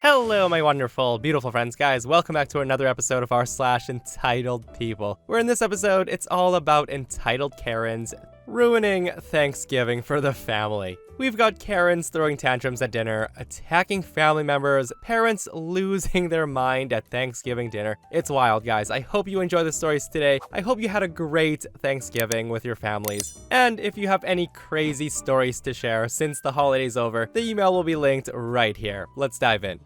Hello, my wonderful, beautiful friends, guys. Welcome back to another episode of r/Entitled People, where in this episode, it's all about entitled Karens ruining Thanksgiving for the family. We've got Karens throwing tantrums at dinner, attacking family members, parents losing their mind at Thanksgiving dinner. It's wild, guys. I hope you enjoy the stories today. I hope you had a great Thanksgiving with your families. And if you have any crazy stories to share since the holiday's over, the email will be linked right here. Let's dive in.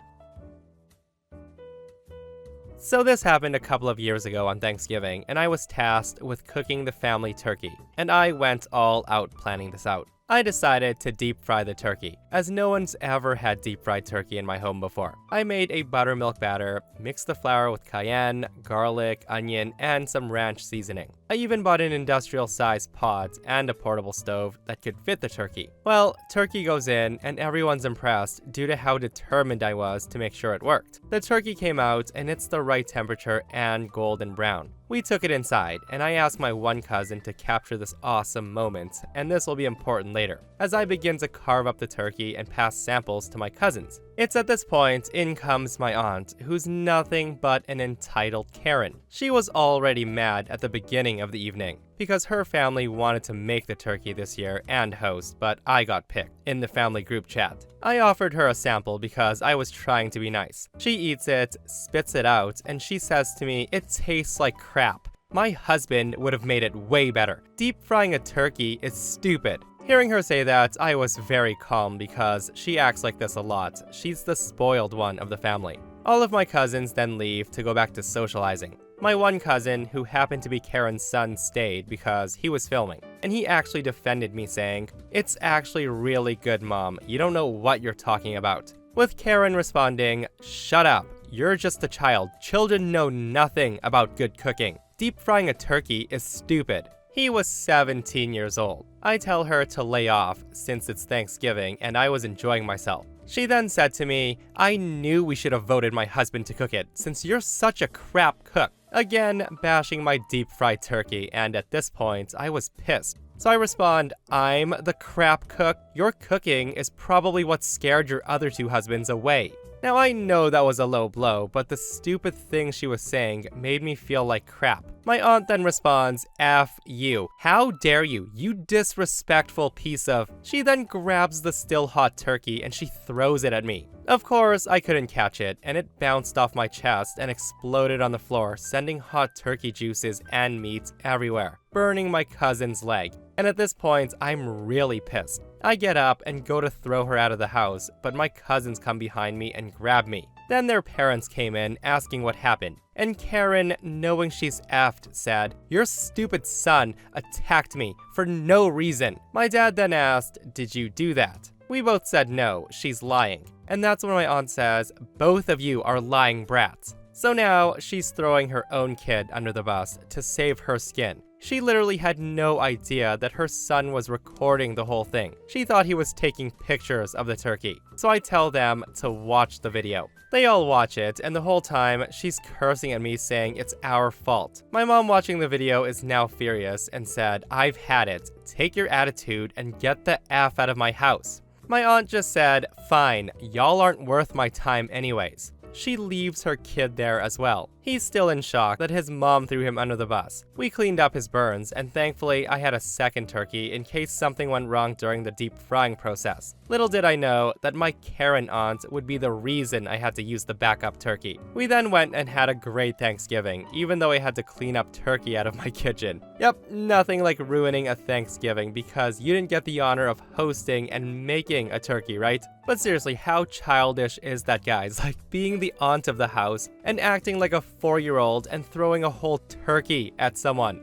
So this happened a couple of years ago on Thanksgiving, and I was tasked with cooking the family turkey, and I went all out planning this out. I decided to deep fry the turkey, as no one's ever had deep fried turkey in my home before. I made a buttermilk batter, mixed the flour with cayenne, garlic, onion, and some ranch seasoning. I even bought an industrial-sized pot and a portable stove that could fit the turkey. Well, turkey goes in, and everyone's impressed due to how determined I was to make sure it worked. The turkey came out, and it's the right temperature and golden brown. We took it inside, and I asked my one cousin to capture this awesome moment, and this will be important later, as I begin to carve up the turkey and pass samples to my cousins. It's at this point, in comes my aunt, who's nothing but an entitled Karen. She was already mad at the beginning of the evening, because her family wanted to make the turkey this year and host, but I got picked in the family group chat. I offered her a sample because I was trying to be nice. She eats it, spits it out, and she says to me, "It tastes like crap. My husband would have made it way better. Deep frying a turkey is stupid." Hearing her say that, I was very calm because she acts like this a lot. She's the spoiled one of the family. All of my cousins then leave to go back to socializing. My one cousin, who happened to be Karen's son, stayed because he was filming, and he actually defended me saying, "It's actually really good, Mom. You don't know what you're talking about." With Karen responding, "Shut up. You're just a child. Children know nothing about good cooking. Deep frying a turkey is stupid." He was 17 years old. I tell her to lay off since it's Thanksgiving and I was enjoying myself. She then said to me, "I knew we should have voted my husband to cook it since you're such a crap cook." Again, bashing my deep fried turkey, and at this point, I was pissed. So I respond, "I'm the crap cook. Your cooking is probably what scared your other two husbands away." Now I know that was a low blow, but the stupid thing she was saying made me feel like crap. My aunt then responds, "F you. How dare you, you disrespectful piece of..." She then grabs the still hot turkey and she throws it at me. Of course, I couldn't catch it, and it bounced off my chest and exploded on the floor, sending hot turkey juices and meat everywhere, burning my cousin's leg. And at this point, I'm really pissed. I get up and go to throw her out of the house, but my cousins come behind me and grab me. Then their parents came in asking what happened, and Karen, knowing she's effed, said, "Your stupid son attacked me for no reason." My dad then asked, "Did you do that?" We both said no, she's lying. And that's when my aunt says, "Both of you are lying brats." So now she's throwing her own kid under the bus to save her skin. She literally had no idea that her son was recording the whole thing. She thought he was taking pictures of the turkey. So I tell them to watch the video. They all watch it, and the whole time, she's cursing at me saying it's our fault. My mom watching the video is now furious and said, "I've had it. Take your attitude and get the F out of my house." My aunt just said, "Fine, y'all aren't worth my time anyways." She leaves her kid there as well. He's still in shock that his mom threw him under the bus. We cleaned up his burns, and thankfully I had a second turkey in case something went wrong during the deep frying process. Little did I know that my Karen aunt would be the reason I had to use the backup turkey. We then went and had a great Thanksgiving, even though I had to clean up turkey out of my kitchen. Yep, nothing like ruining a Thanksgiving because you didn't get the honor of hosting and making a turkey, right? But seriously, how childish is that, guys? Like being the aunt of the house and acting like a 4-year-old and throwing a whole turkey at someone.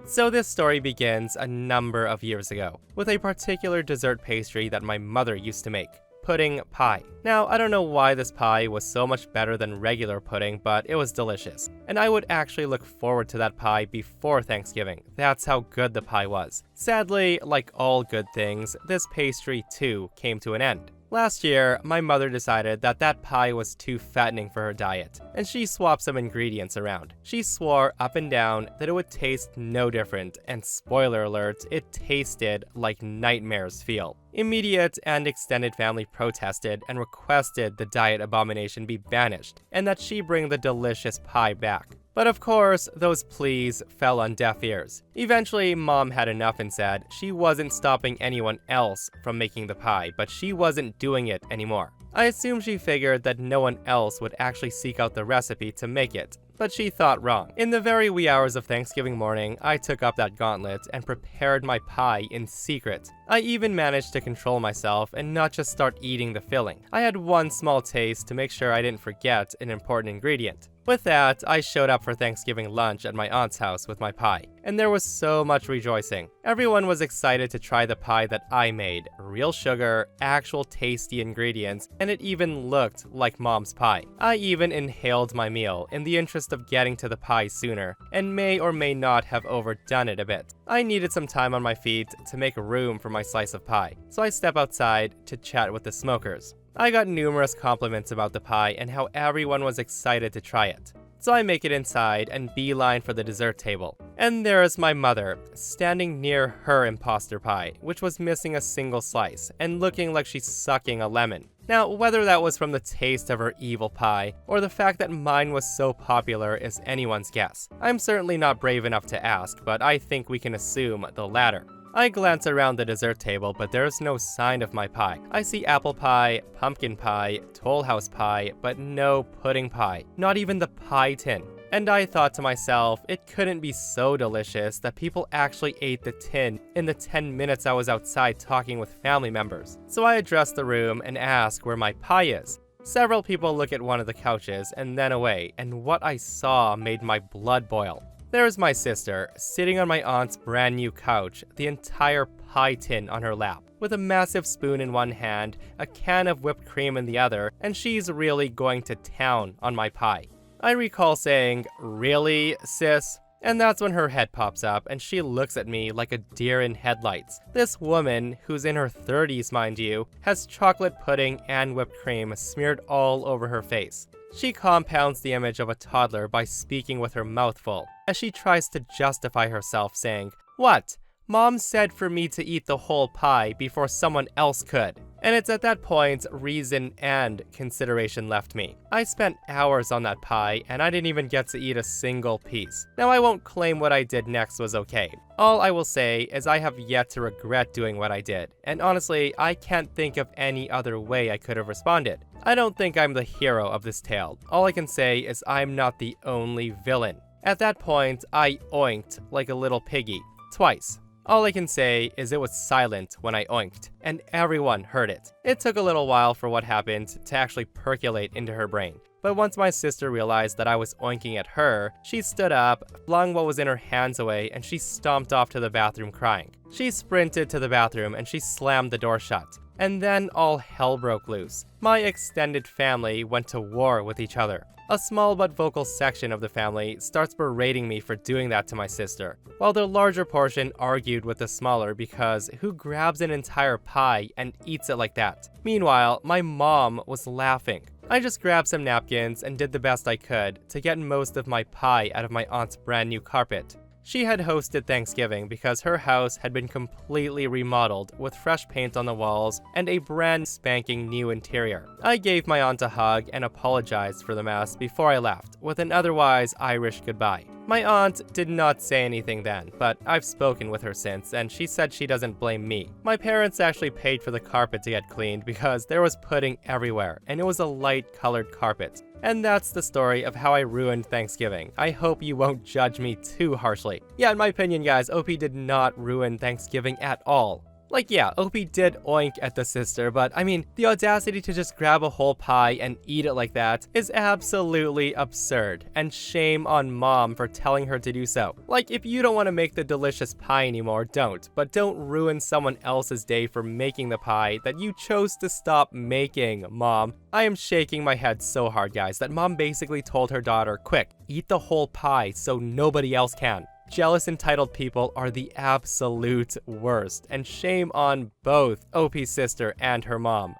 So this story begins a number of years ago, with a particular dessert pastry that my mother used to make. Pudding pie. Now, I don't know why this pie was so much better than regular pudding, but it was delicious. And I would actually look forward to that pie before Thanksgiving. That's how good the pie was. Sadly, like all good things, this pastry too came to an end. Last year, my mother decided that that pie was too fattening for her diet, and she swapped some ingredients around. She swore up and down that it would taste no different, and spoiler alert, it tasted like nightmares feel. Immediate and extended family protested and requested the diet abomination be banished, and that she bring the delicious pie back. But of course, those pleas fell on deaf ears. Eventually, Mom had enough and said she wasn't stopping anyone else from making the pie, but she wasn't doing it anymore. I assume she figured that no one else would actually seek out the recipe to make it, but she thought wrong. In the very wee hours of Thanksgiving morning, I took up that gauntlet and prepared my pie in secret. I even managed to control myself and not just start eating the filling. I had one small taste to make sure I didn't forget an important ingredient. With that, I showed up for Thanksgiving lunch at my aunt's house with my pie, and there was so much rejoicing. Everyone was excited to try the pie that I made. Real sugar, actual tasty ingredients, and it even looked like Mom's pie. I even inhaled my meal in the interest of getting to the pie sooner, and may or may not have overdone it a bit. I needed some time on my feet to make room for my slice of pie, so I step outside to chat with the smokers. I got numerous compliments about the pie and how everyone was excited to try it. So I make it inside and beeline for the dessert table. And there is my mother, standing near her imposter pie, which was missing a single slice and looking like she's sucking a lemon. Now, whether that was from the taste of her evil pie, or the fact that mine was so popular is anyone's guess. I'm certainly not brave enough to ask, but I think we can assume the latter. I glance around the dessert table, but there's no sign of my pie. I see apple pie, pumpkin pie, Toll House pie, but no pudding pie. Not even the pie tin. And I thought to myself, it couldn't be so delicious that people actually ate the tin in the 10 minutes I was outside talking with family members. So I address the room and ask where my pie is. Several people look at one of the couches and then away, and what I saw made my blood boil. There's my sister, sitting on my aunt's brand new couch, the entire pie tin on her lap, with a massive spoon in one hand, a can of whipped cream in the other, and she's really going to town on my pie. I recall saying, "Really, sis?" And that's when her head pops up and she looks at me like a deer in headlights. This woman, who's in her 30s mind you, has chocolate pudding and whipped cream smeared all over her face. She compounds the image of a toddler by speaking with her mouth full, as she tries to justify herself saying, "What? Mom said for me to eat the whole pie before someone else could." And it's at that point reason and consideration left me. I spent hours on that pie and I didn't even get to eat a single piece. Now I won't claim what I did next was okay. All I will say is I have yet to regret doing what I did. And honestly, I can't think of any other way I could have responded. I don't think I'm the hero of this tale. All I can say is I'm not the only villain. At that point, I oinked like a little piggy, twice. All I can say is it was silent when I oinked, and everyone heard it. It took a little while for what happened to actually percolate into her brain. But once my sister realized that I was oinking at her, she stood up, flung what was in her hands away, and she stomped off to the bathroom crying. She sprinted to the bathroom and she slammed the door shut. And then all hell broke loose. My extended family went to war with each other. A small but vocal section of the family starts berating me for doing that to my sister, while the larger portion argued with the smaller because who grabs an entire pie and eats it like that? Meanwhile, my mom was laughing. I just grabbed some napkins and did the best I could to get most of my pie out of my aunt's brand new carpet. She had hosted Thanksgiving because her house had been completely remodeled with fresh paint on the walls and a brand spanking new interior. I gave my aunt a hug and apologized for the mess before I left with an otherwise Irish goodbye. My aunt did not say anything then, but I've spoken with her since and she said she doesn't blame me. My parents actually paid for the carpet to get cleaned because there was pudding everywhere and it was a light colored carpet. And that's the story of how I ruined Thanksgiving. I hope you won't judge me too harshly. Yeah, in my opinion, guys, OP did not ruin Thanksgiving at all. Like, yeah, OP did oink at the sister, but I mean, the audacity to just grab a whole pie and eat it like that is absolutely absurd, and shame on mom for telling her to do so. Like, if you don't want to make the delicious pie anymore, don't, but don't ruin someone else's day for making the pie that you chose to stop making, mom. I am shaking my head so hard, guys, that mom basically told her daughter, quick, eat the whole pie so nobody else can. Jealous entitled people are the absolute worst, and shame on both OP's sister and her mom.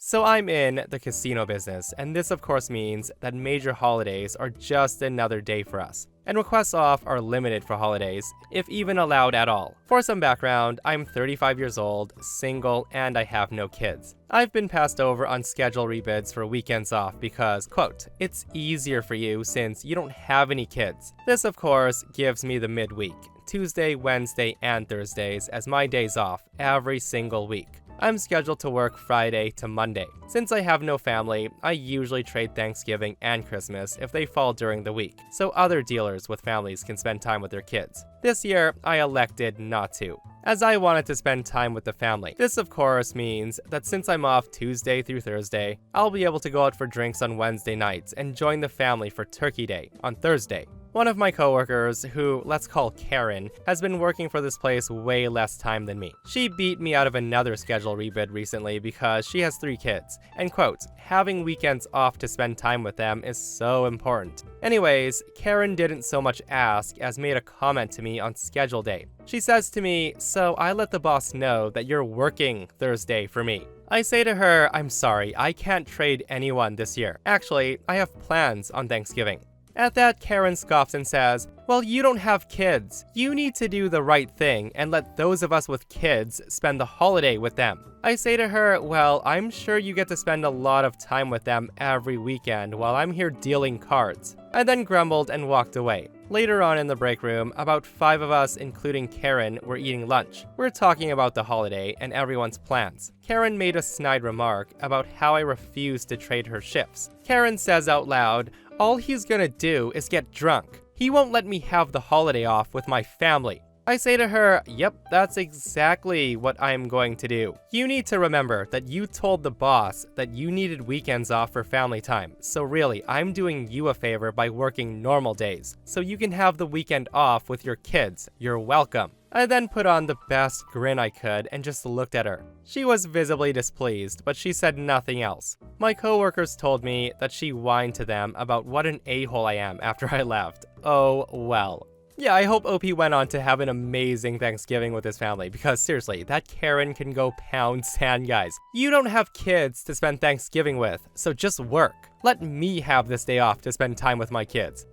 So I'm in the casino business, and this of course means that major holidays are just another day for us. And requests off are limited for holidays, if even allowed at all. For some background, I'm 35 years old, single, and I have no kids. I've been passed over on schedule rebids for weekends off because, quote, it's easier for you since you don't have any kids. This of course gives me the midweek, Tuesday, Wednesday, and Thursdays as my days off every single week. I'm scheduled to work Friday to Monday. Since I have no family, I usually trade Thanksgiving and Christmas if they fall during the week, so other dealers with families can spend time with their kids. This year, I elected not to, as I wanted to spend time with the family. This of course means that since I'm off Tuesday through Thursday, I'll be able to go out for drinks on Wednesday nights and join the family for Turkey Day on Thursday. One of my coworkers, who let's call Karen, has been working for this place way less time than me. She beat me out of another schedule rebid recently because she has 3 kids, and quote, having weekends off to spend time with them is so important. Anyways, Karen didn't so much ask as made a comment to me on schedule day. She says to me, so I let the boss know that you're working Thursday for me. I say to her, I'm sorry, I can't trade anyone this year. Actually, I have plans on Thanksgiving. At that, Karen scoffs and says, well, you don't have kids. You need to do the right thing and let those of us with kids spend the holiday with them. I say to her, well, I'm sure you get to spend a lot of time with them every weekend while I'm here dealing cards. I then grumbled and walked away. Later on in the break room, about 5 of us, including Karen, were eating lunch. We're talking about the holiday and everyone's plans. Karen made a snide remark about how I refused to trade her shifts. Karen says out loud, all he's gonna do is get drunk. He won't let me have the holiday off with my family. I say to her, yep, that's exactly what I'm going to do. You need to remember that you told the boss that you needed weekends off for family time. So really, I'm doing you a favor by working normal days, so you can have the weekend off with your kids. You're welcome. I then put on the best grin I could and just looked at her. She was visibly displeased, but she said nothing else. My coworkers told me that she whined to them about what an a-hole I am after I left. Oh well. Yeah, I hope OP went on to have an amazing Thanksgiving with his family, because seriously, that Karen can go pound sand, guys. You don't have kids to spend Thanksgiving with, so just work. Let me have this day off to spend time with my kids.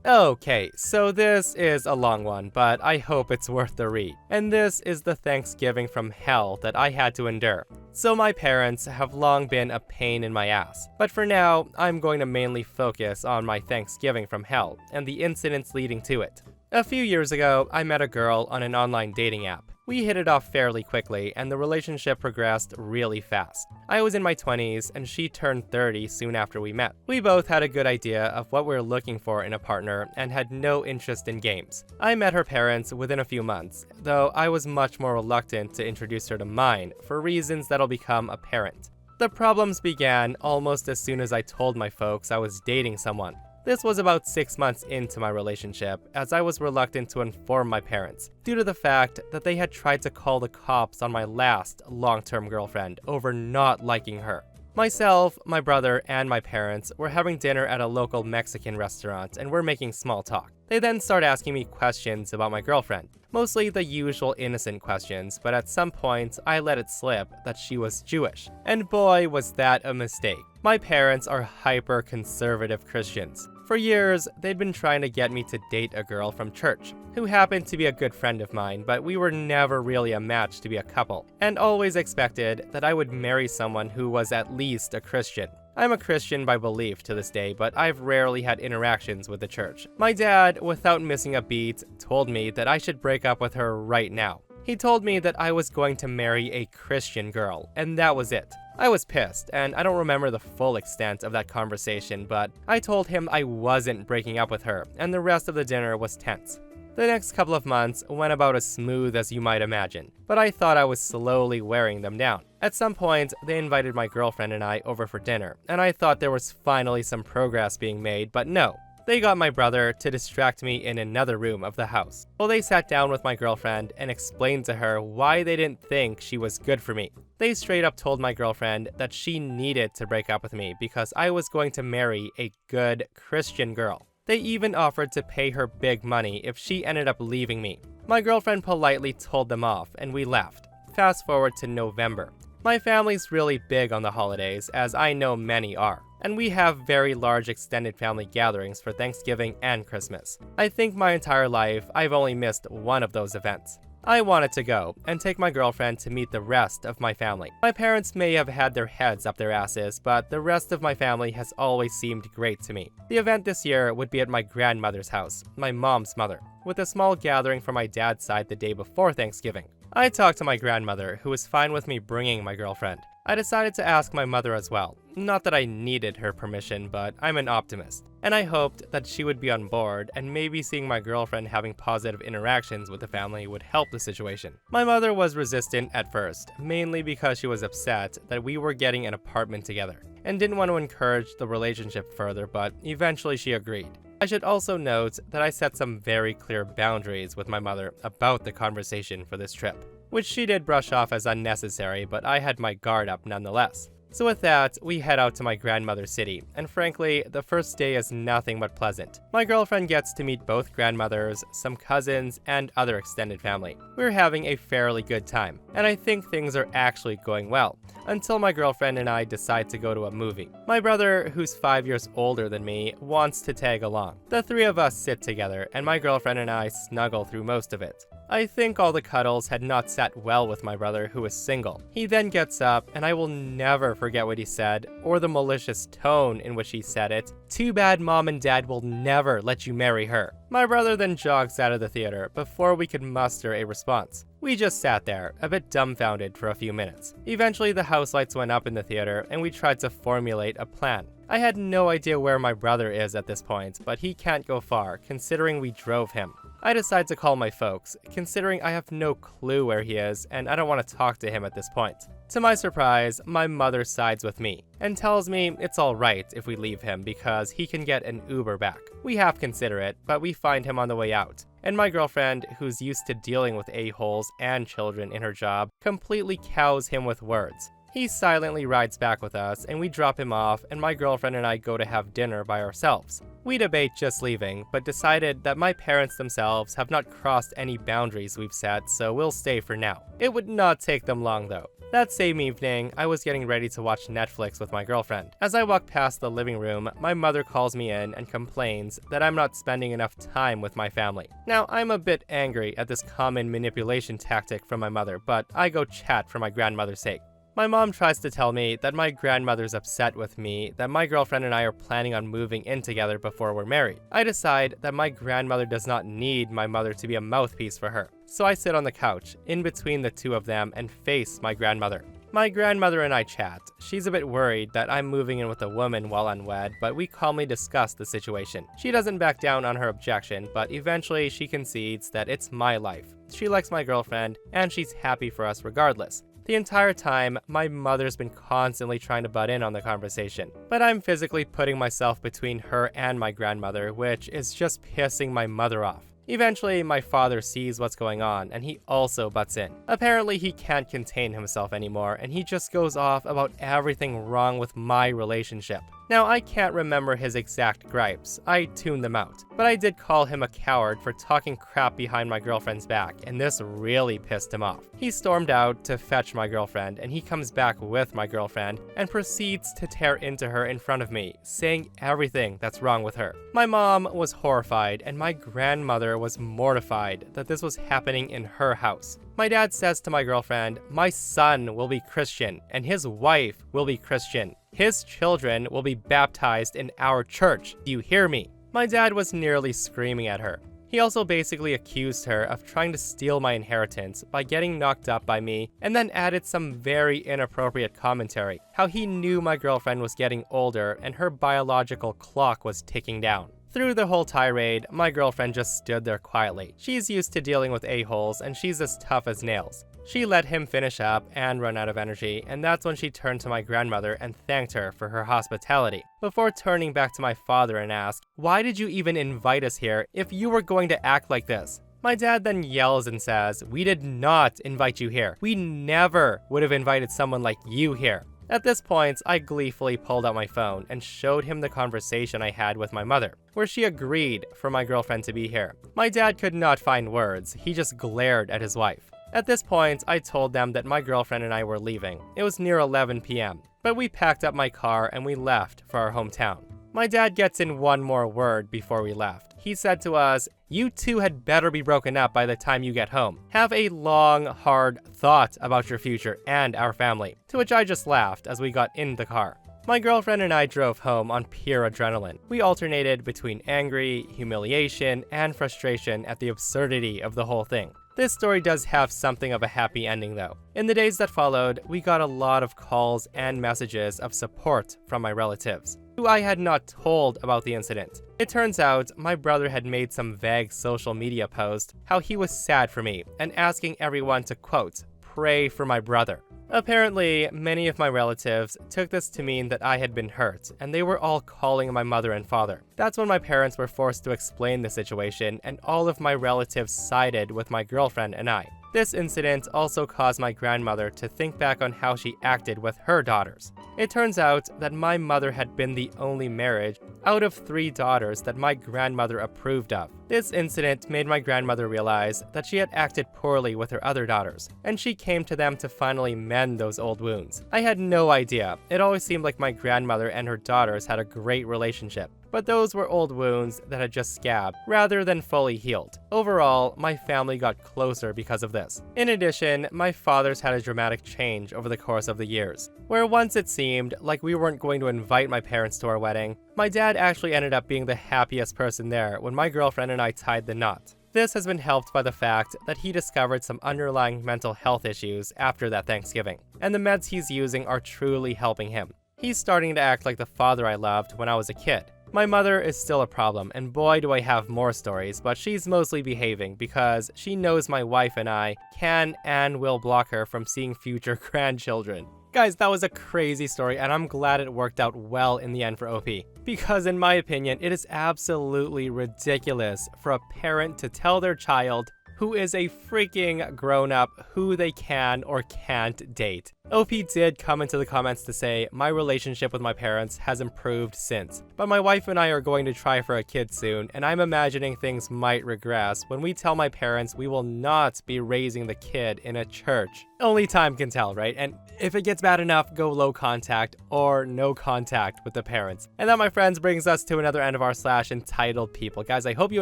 Okay, so this is a long one, but I hope it's worth the read. And this is the Thanksgiving from hell that I had to endure. So my parents have long been a pain in my ass, but for now, I'm going to mainly focus on my Thanksgiving from hell and the incidents leading to it. A few years ago, I met a girl on an online dating app. We hit it off fairly quickly, and the relationship progressed really fast. I was in my 20s, and she turned 30 soon after we met. We both had a good idea of what we were looking for in a partner, and had no interest in games. I met her parents within a few months, though I was much more reluctant to introduce her to mine, for reasons that'll become apparent. The problems began almost as soon as I told my folks I was dating someone. This was about 6 months into my relationship, as I was reluctant to inform my parents, due to the fact that they had tried to call the cops on my last long-term girlfriend over not liking her. Myself, my brother, and my parents were having dinner at a local Mexican restaurant and were making small talk. They then started asking me questions about my girlfriend, mostly the usual innocent questions, but at some point I let it slip that she was Jewish. And boy, was that a mistake. My parents are hyper-conservative Christians. For years, they'd been trying to get me to date a girl from church, who happened to be a good friend of mine, but we were never really a match to be a couple, and always expected that I would marry someone who was at least a Christian. I'm a Christian by belief to this day, but I've rarely had interactions with the church. My dad, without missing a beat, told me that I should break up with her right now. He told me that I was going to marry a Christian girl, and that was it. I was pissed, and I don't remember the full extent of that conversation, but I told him I wasn't breaking up with her, and the rest of the dinner was tense. The next couple of months went about as smooth as you might imagine, but I thought I was slowly wearing them down. At some point, they invited my girlfriend and I over for dinner, and I thought there was finally some progress being made, but no. They got my brother to distract me in another room of the house. Well, they sat down with my girlfriend and explained to her why they didn't think she was good for me. They straight up told my girlfriend that she needed to break up with me because I was going to marry a good Christian girl. They even offered to pay her big money if she ended up leaving me. My girlfriend politely told them off and we left. Fast forward to November. My family's really big on the holidays, as I know many are, and we have very large extended family gatherings for Thanksgiving and Christmas. I think my entire life, I've only missed one of those events. I wanted to go and take my girlfriend to meet the rest of my family. My parents may have had their heads up their asses, but the rest of my family has always seemed great to me. The event this year would be at my grandmother's house, my mom's mother, with a small gathering from my dad's side the day before Thanksgiving. I talked to my grandmother, who was fine with me bringing my girlfriend. I decided to ask my mother as well. Not that I needed her permission, but I'm an optimist, and I hoped that she would be on board, and maybe seeing my girlfriend having positive interactions with the family would help the situation. My mother was resistant at first, mainly because she was upset that we were getting an apartment together, and didn't want to encourage the relationship further, but eventually she agreed. I should also note that I set some very clear boundaries with my mother about the conversation for this trip, which she did brush off as unnecessary, but I had my guard up nonetheless. So with that, we head out to my grandmother's city, and frankly, the first day is nothing but pleasant. My girlfriend gets to meet both grandmothers, some cousins, and other extended family. We're having a fairly good time, and I think things are actually going well, until my girlfriend and I decide to go to a movie. My brother, who's 5 years older than me, wants to tag along. The three of us sit together, and my girlfriend and I snuggle through most of it. I think all the cuddles had not sat well with my brother, who is single. He then gets up, and I will never forget what he said, or the malicious tone in which he said it. "Too bad mom and dad will never let you marry her." My brother then jogs out of the theater before we could muster a response. We just sat there, a bit dumbfounded for a few minutes. Eventually the house lights went up in the theater, and we tried to formulate a plan. I had no idea where my brother is at this point, but he can't go far, considering we drove him. I decide to call my folks, considering I have no clue where he is, and I don't want to talk to him at this point. To my surprise, my mother sides with me, and tells me it's alright if we leave him because he can get an Uber back. We half consider it, but we find him on the way out, and my girlfriend, who's used to dealing with a-holes and children in her job, completely cows him with words. He silently rides back with us, and we drop him off, and my girlfriend and I go to have dinner by ourselves. We debate just leaving, but decided that my parents themselves have not crossed any boundaries we've set, so we'll stay for now. It would not take them long though. That same evening, I was getting ready to watch Netflix with my girlfriend. As I walk past the living room, my mother calls me in and complains that I'm not spending enough time with my family. Now, I'm a bit angry at this common manipulation tactic from my mother, but I go chat for my grandmother's sake. My mom tries to tell me that my grandmother's upset with me, that my girlfriend and I are planning on moving in together before we're married. I decide that my grandmother does not need my mother to be a mouthpiece for her. So I sit on the couch, in between the two of them, and face my grandmother. My grandmother and I chat. She's a bit worried that I'm moving in with a woman while unwed, but we calmly discuss the situation. She doesn't back down on her objection, but eventually she concedes that it's my life. She likes my girlfriend, and she's happy for us regardless. The entire time, my mother's been constantly trying to butt in on the conversation, but I'm physically putting myself between her and my grandmother, which is just pissing my mother off. Eventually, my father sees what's going on, and he also butts in. Apparently, he can't contain himself anymore, and he just goes off about everything wrong with my relationship. Now, I can't remember his exact gripes, I tuned them out, but I did call him a coward for talking crap behind my girlfriend's back, and this really pissed him off. He stormed out to fetch my girlfriend, and he comes back with my girlfriend, and proceeds to tear into her in front of me, saying everything that's wrong with her. My mom was horrified, and my grandmother was mortified that this was happening in her house. My dad says to my girlfriend, "My son will be Christian, and his wife will be Christian. His children will be baptized in our church. Do you hear me?" My dad was nearly screaming at her. He also basically accused her of trying to steal my inheritance by getting knocked up by me, and then added some very inappropriate commentary, how he knew my girlfriend was getting older and her biological clock was ticking down. Through the whole tirade, my girlfriend just stood there quietly. She's used to dealing with a-holes, and she's as tough as nails. She let him finish up and run out of energy, and that's when she turned to my grandmother and thanked her for her hospitality, before turning back to my father and asked, "Why did you even invite us here if you were going to act like this?" My dad then yells and says, "We did not invite you here. We never would have invited someone like you here." At this point, I gleefully pulled out my phone and showed him the conversation I had with my mother, where she agreed for my girlfriend to be here. My dad could not find words, he just glared at his wife. At this point, I told them that my girlfriend and I were leaving. It was near 11 p.m., but we packed up my car and we left for our hometown. My dad gets in one more word before we left. He said to us, "You two had better be broken up by the time you get home. Have a long, hard thought about your future and our family." To which I just laughed as we got in the car. My girlfriend and I drove home on pure adrenaline. We alternated between angry, humiliation, and frustration at the absurdity of the whole thing. This story does have something of a happy ending though. In the days that followed, we got a lot of calls and messages of support from my relatives, who I had not told about the incident. It turns out my brother had made some vague social media post how he was sad for me and asking everyone to, quote, "pray for my brother." Apparently, many of my relatives took this to mean that I had been hurt, and they were all calling my mother and father. That's when my parents were forced to explain the situation, and all of my relatives sided with my girlfriend and I. This incident also caused my grandmother to think back on how she acted with her daughters. It turns out that my mother had been the only marriage out of 3 daughters that my grandmother approved of. This incident made my grandmother realize that she had acted poorly with her other daughters, and she came to them to finally mend those old wounds. I had no idea. It always seemed like my grandmother and her daughters had a great relationship, but those were old wounds that had just scabbed rather than fully healed. Overall, my family got closer because of this. In addition, my father's had a dramatic change over the course of the years, where once it seemed like we weren't going to invite my parents to our wedding, my dad actually ended up being the happiest person there when my girlfriend and I tied the knot. This has been helped by the fact that he discovered some underlying mental health issues after that Thanksgiving, and the meds he's using are truly helping him. He's starting to act like the father I loved when I was a kid. My mother is still a problem, and boy do I have more stories, but she's mostly behaving because she knows my wife and I can and will block her from seeing future grandchildren. Guys, that was a crazy story, and I'm glad it worked out well in the end for OP. Because in my opinion, it is absolutely ridiculous for a parent to tell their child, who is a freaking grown-up, who they can or can't date. OP did come into the comments to say, "My relationship with my parents has improved since, but my wife and I are going to try for a kid soon, and I'm imagining things might regress when we tell my parents we will not be raising the kid in a church." Only time can tell, right? And if it gets bad enough, go low contact or no contact with the parents. And that, my friends, brings us to another end of our /entitled people. Guys, I hope you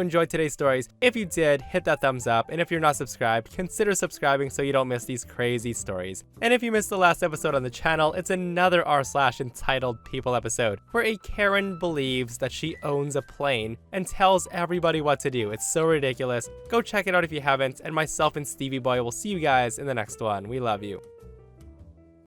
enjoyed today's stories. If you did, hit that thumbs up, and if you're not subscribed, consider subscribing so you don't miss these crazy stories. And if you missed the last episode on the channel, it's another r/entitled people episode where a Karen believes that she owns a plane and tells everybody what to do. It's so ridiculous. Go check it out if you haven't, and myself and Stevie Boy will see you guys in the next one. We love you.